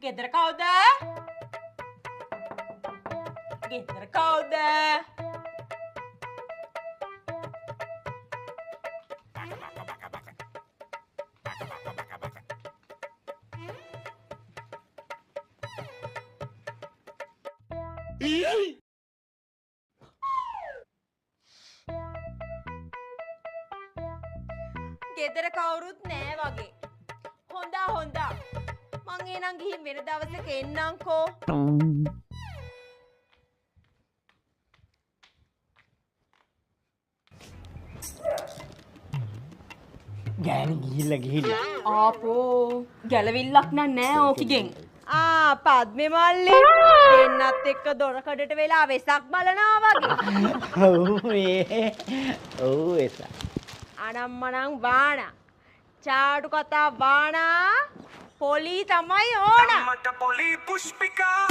ගෙදර කවුද? ගෙදර කවුද? ගෙදර කවුරුත් නෑ වගේ. හොඳා. මං එහෙනම් ගිහින් වෙන දවසක එන්නම්කෝ. ගෑණි ගිහිල්ලා ආපෝ ගැලවිල්ලක් නෑ ඕකිගෙන්. පද්මේ මල්ලි දෙන්නත් එක්ක දොරකඩට වෙලා වෙසක් බලනවා වගේ. ඔව් එස. අනම්මනම් වානා. චාටු කතා වානා. පොලි තමයි ඕන. මට පොලි පුෂ්පිකා